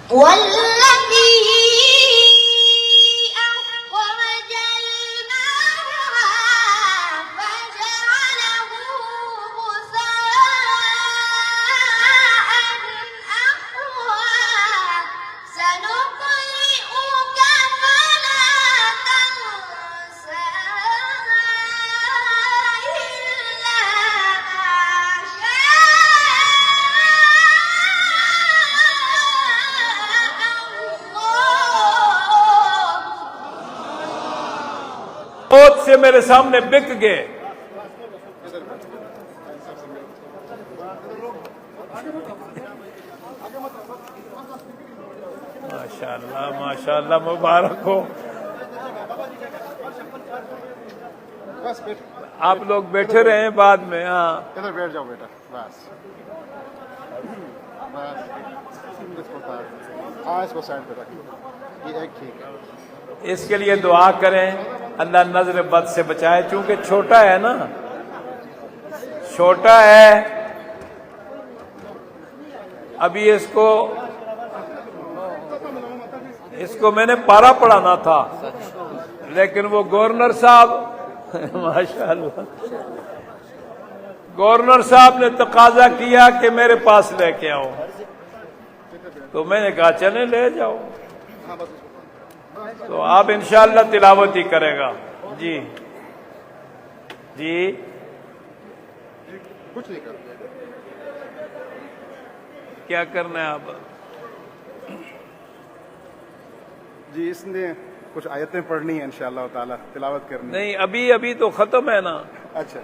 والذي أخرج المرعى فجعله غثاء أحوى سنقرئك فلا تنسى إلا ما मौत से मेरे सामने बिक गए। माशाअल्लाह माशाअल्लाह, मुबारक हो। आप लोग बैठे रहे बाद में। हाँ, इधर बैठ जाओ बेटा, बस बस इसको हाँ, इसको साइड पे रखिए, ये एक ठीक है। इसके लिए दुआ करें, अल्लाह नजर बद से बचाए। चूंकि छोटा है ना, छोटा है, अभी इसको मैंने पारा पढ़ाना था, लेकिन वो गवर्नर साहब माशाअल्लाह, गवर्नर साहब ने तकाजा किया कि मेरे पास लेके आओ, तो मैंने कहा चले ले जाओ। तो आप इंशाअल्लाह तिलावत ही करेगा। जी जी, कुछ नहीं कर, क्या करना है आप? जी इसने कुछ आयतें पढ़नी है इंशाअल्लाह ताला, तिलावत करनी। नहीं, अभी तो खत्म है ना। अच्छा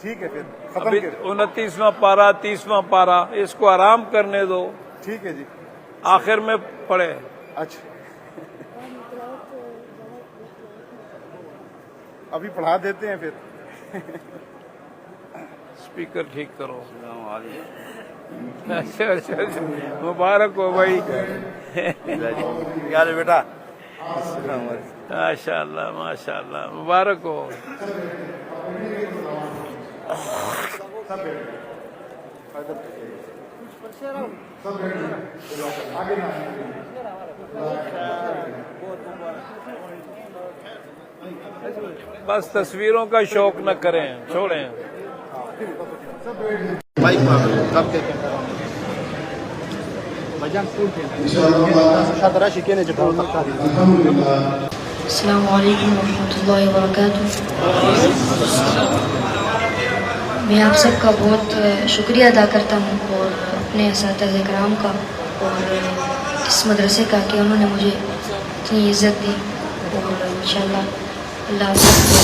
ठीक है, फिर खत्म अभी कर। 29वां पारा, 30वां पारा, इसको आराम करने दो, ठीक है जी, आखिर में पढ़े। अच्छा अभी पढ़ा देते हैं फिर। स्पीकर ठीक करो। अच्छा अच्छा, मुबारक हो भाई। क्या बेटा, माशाअल्लाह माशाअल्लाह, मुबारक हो। बस तस्वीरों का शौक न करें, छोड़ें। अस्सलाम वालेकुम रहमतुल्लाहि व बरकातुहू। मैं आप सबका बहुत शुक्रिया अदा करता हूँ, और अपने असातिज़ा किराम का और इस मदरसे का, कि उन्होंने मुझे इतनी इज़्ज़त दी, और इंशाअल्लाह अल्लाह सबको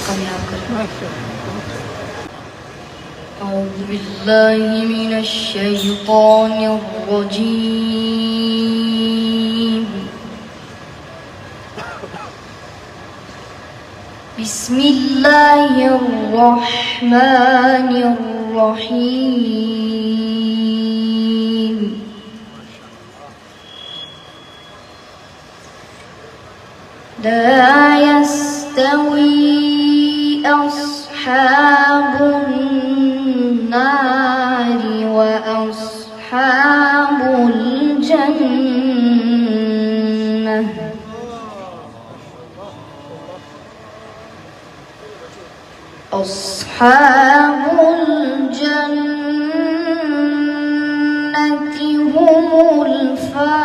कामयाब करे। अऊज़ु बिल्लाहि मिनश शैतानिर रजीम। बिस्मिल्लाहिर रहमानिर रहीम। ला यस्तवी अस्हाबुन नारि व अस्हाबुल जन्नह। अस्हाबुल जन्नति हुमुल फाइज़ून।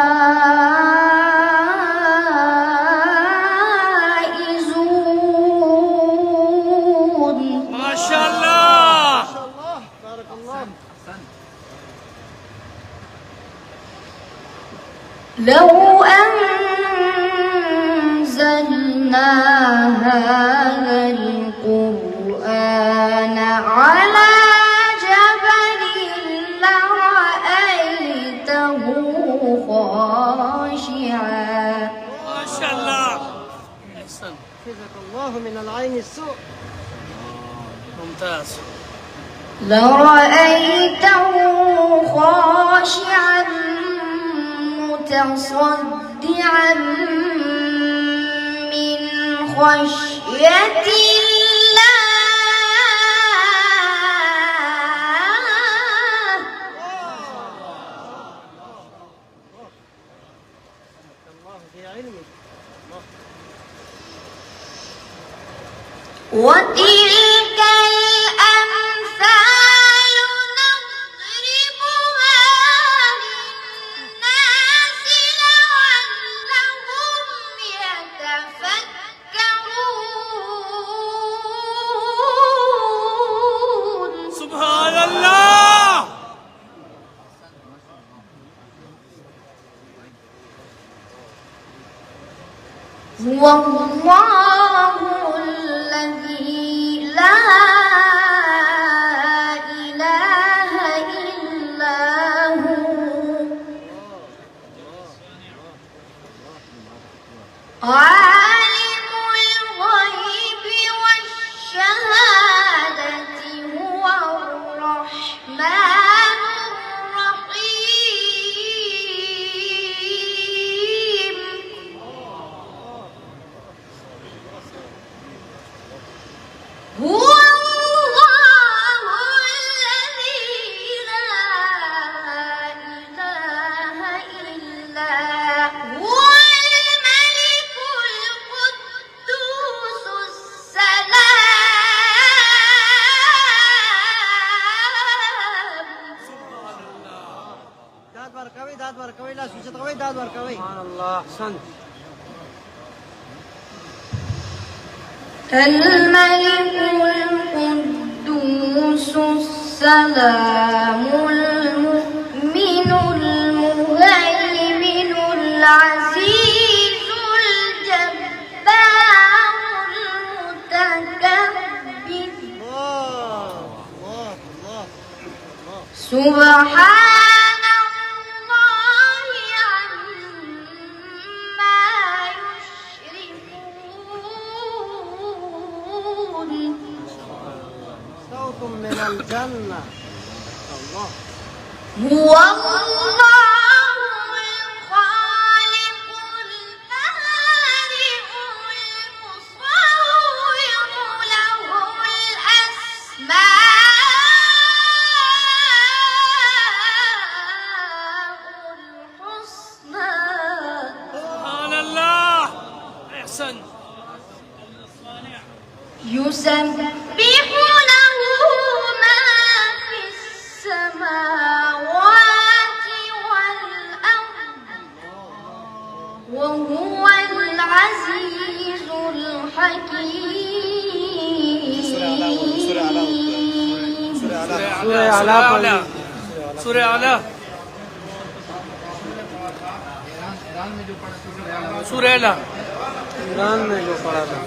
माशाअल्लाह। लौ अंज़लना हाज़ल क़ुरआन अला जबलिन लरअयतहु ख़ाशिअन। माशाअल्लाह। मुमताज। लरअयतहु ख़ाशिअन मुतसद्दिअन मिन ख़श्यतिल्लाह। وتلك الأمثال نضربها للناس لعلهم يتفكرون. سبحان الله. هو الله الذي لا إله إلا هو عالم الغيب والشهادة هو الرحمن الرحيم. هو الله الذي لا إله إلا هو الملك القدوس السلام. داد ورکوي لا سوچت کوي داد ورکوي. سبحان الله احسنت. الملك القدوس السلام المؤمن المهيمن العزيز الجبار المتكبر. سبحان الله عما يشركون. صوت من الجنة. الله. هو الله الخالق البارئ المصور له الأسماء الحسنى. سبحان الله. احسن. يسبح له ما في السماوات والأرض وهو العزيز الحكيم. سورة أعلى. سورة أعلى. سورة أعلى. ईरान में जो पढ़ा था.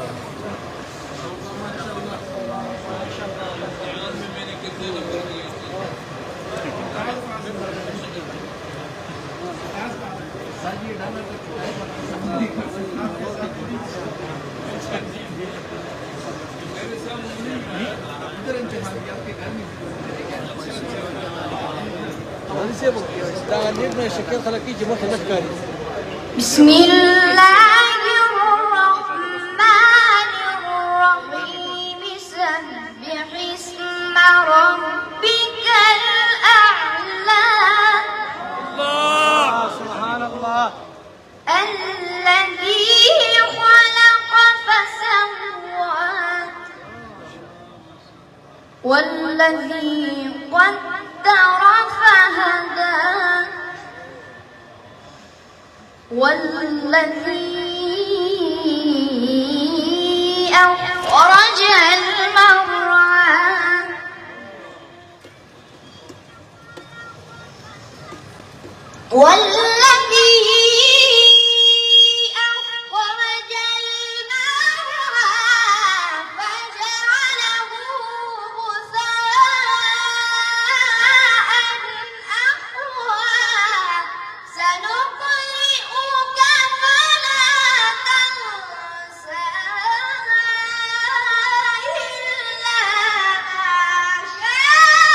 بسم الله الرحمن الرحيم. سبح اسم ربك الأعلى الله. سبحان الله. الذي خلق فسوى والذي قدر فهدى والذي أخرج المرعى والذي أخرج المرعى فجعله غثاء أحوى. سنقرئك فلا تنسى إلا ما شاء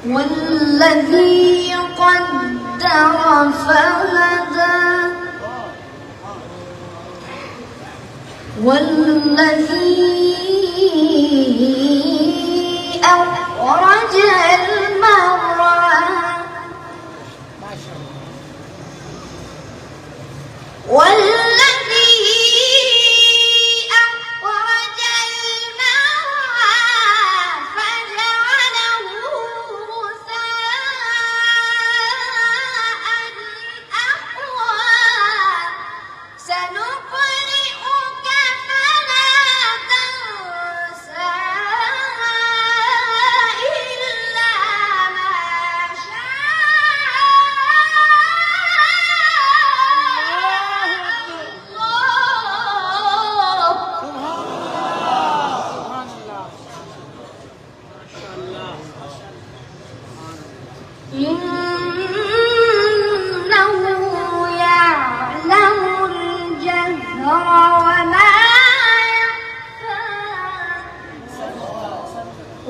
والذي قدر فهدى والذي أخرج المرعى والذي أخرج المرعى فجعله غثاء أحوى سنقرئك فلا تنسى إلا ما إنه يعلم الجهر وما يخفى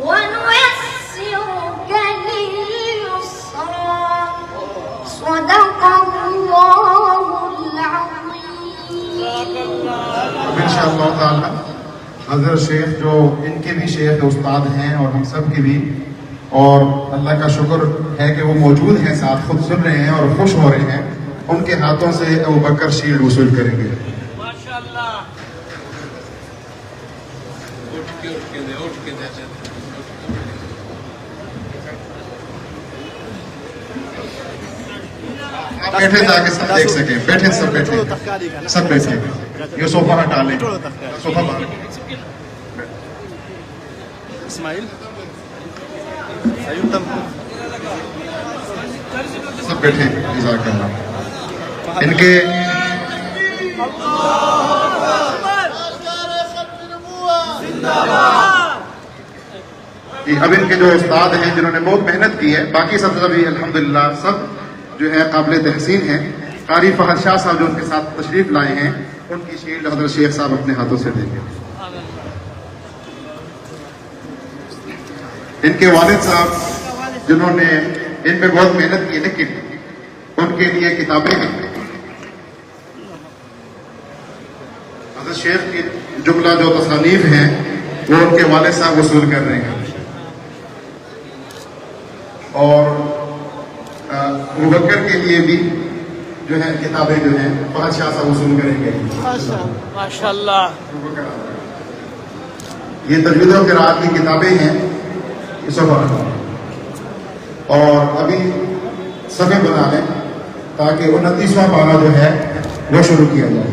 ونيسرك لليسرى صدق الله العظيم इंशाअल्लाह ताला हज़रत शेख जो इनके भी शेख उस्ताद हैं और हम सब के भी, और अल्लाह का शुक्र है कि वो मौजूद हैं साथ, खुद सुन रहे हैं और खुश हो रहे हैं। उनके हाथों से अबू बकर शील्ड वसूल करेंगे। आप बैठे ताकि सब देख सके, बैठे सब बैठे, सब बैठे। ये सोफा हटा लें, सोफा बाहर। इस्माइल सयुक्तम सब बैठे। जज़ाकल्लाह। इनके अब इनके जो उस्ताद हैं जिन्होंने बहुत मेहनत की है, बाकी सब भी अल्हम्दुलिल्लाह सब जो है काबिल तहसीन है। कारी फहद शाह साहब जो उनके साथ तशरीफ लाए हैं, उनकी शील्ड हज़रत शेख साहब अपने हाथों से देंगे। इनके वालिद साहब जिन्होंने इन पे बहुत मेहनत की, लेकिन उनके लिए किताबें हैं। हज़रत शेख की जुमला जो तसानीफ हैं वो उनके वालिद साहब वसूल कर रहे हैं, और अबू बकर के लिए भी जो है किताबें जो हैं फहद शाह साहब वसूल करेंगे। माशाअल्लाह। ये तजवीज़ और क़िराअत की किताबें हैं इस वक्त, और अभी सफ़े बना लें ताकि 29वां पारा जो है वो शुरू किया जाए।